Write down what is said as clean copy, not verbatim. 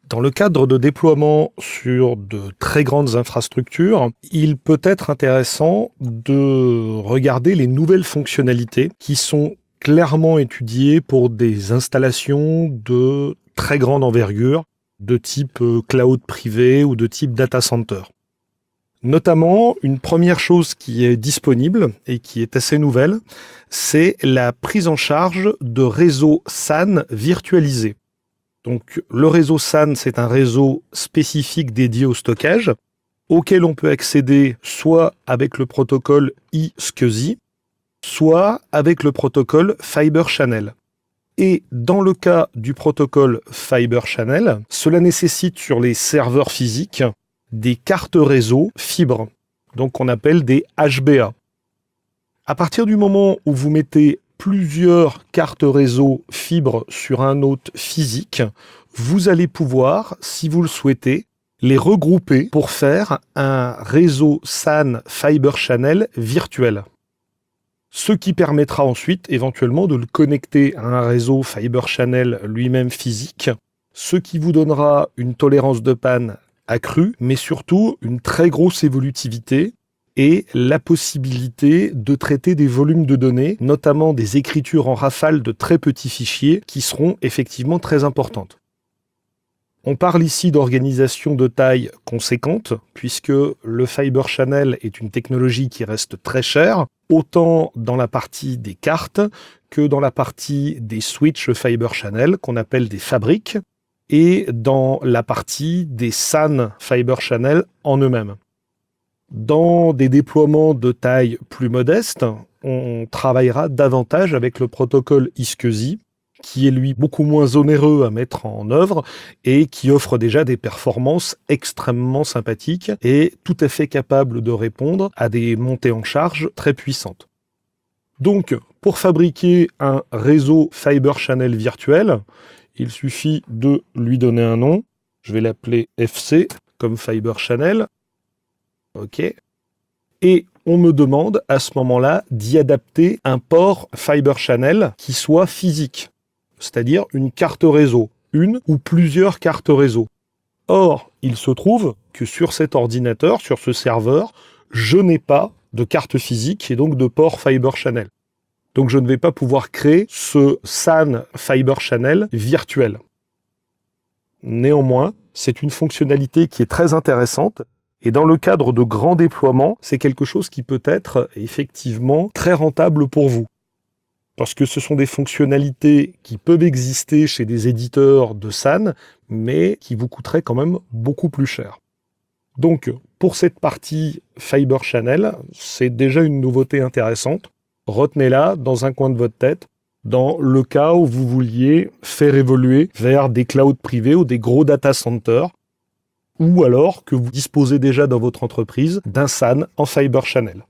Dans le cadre de déploiement sur de très grandes infrastructures, il peut être intéressant de regarder les nouvelles fonctionnalités qui sont clairement étudiées pour des installations de très grande envergure, de type cloud privé ou de type data center. Notamment, une première chose qui est disponible et qui est assez nouvelle, c'est la prise en charge de réseaux SAN virtualisés. Donc, le réseau SAN, c'est un réseau spécifique dédié au stockage, auquel on peut accéder soit avec le protocole iSCSI, soit avec le protocole Fiber Channel. Et dans le cas du protocole Fiber Channel, cela nécessite sur les serveurs physiques des cartes réseau fibre, donc qu'on appelle des HBA. À partir du moment où vous mettez plusieurs cartes réseau fibre sur un hôte physique, vous allez pouvoir, si vous le souhaitez, les regrouper pour faire un réseau SAN Fiber Channel virtuel. Ce qui permettra ensuite éventuellement de le connecter à un réseau Fiber Channel lui-même physique, ce qui vous donnera une tolérance de panne accrue, mais surtout une très grosse évolutivité et la possibilité de traiter des volumes de données, notamment des écritures en rafale de très petits fichiers qui seront effectivement très importantes. On parle ici d'organisation de taille conséquente, puisque le Fiber Channel est une technologie qui reste très chère, autant dans la partie des cartes que dans la partie des switches Fiber Channel, qu'on appelle des fabriques, et dans la partie des SAN Fiber Channel en eux-mêmes. Dans des déploiements de taille plus modeste, on travaillera davantage avec le protocole iSCSI, qui est lui beaucoup moins onéreux à mettre en œuvre et qui offre déjà des performances extrêmement sympathiques et tout à fait capable de répondre à des montées en charge très puissantes. Donc, pour fabriquer un réseau Fiber Channel virtuel, il suffit de lui donner un nom. Je vais l'appeler FC, comme Fiber Channel. OK. Et on me demande à ce moment-là d'y adapter un port Fiber Channel qui soit physique, c'est-à-dire une carte réseau, une ou plusieurs cartes réseau. Or, il se trouve que sur cet ordinateur, sur ce serveur, je n'ai pas de carte physique et donc de port Fiber Channel. Donc je ne vais pas pouvoir créer ce SAN Fiber Channel virtuel. Néanmoins, c'est une fonctionnalité qui est très intéressante et dans le cadre de grands déploiements, c'est quelque chose qui peut être effectivement très rentable pour vous. Parce que ce sont des fonctionnalités qui peuvent exister chez des éditeurs de SAN, mais qui vous coûteraient quand même beaucoup plus cher. Donc, pour cette partie Fiber Channel, c'est déjà une nouveauté intéressante. Retenez-la dans un coin de votre tête, dans le cas où vous vouliez faire évoluer vers des clouds privés ou des gros data centers, ou alors que vous disposez déjà dans votre entreprise d'un SAN en Fiber Channel.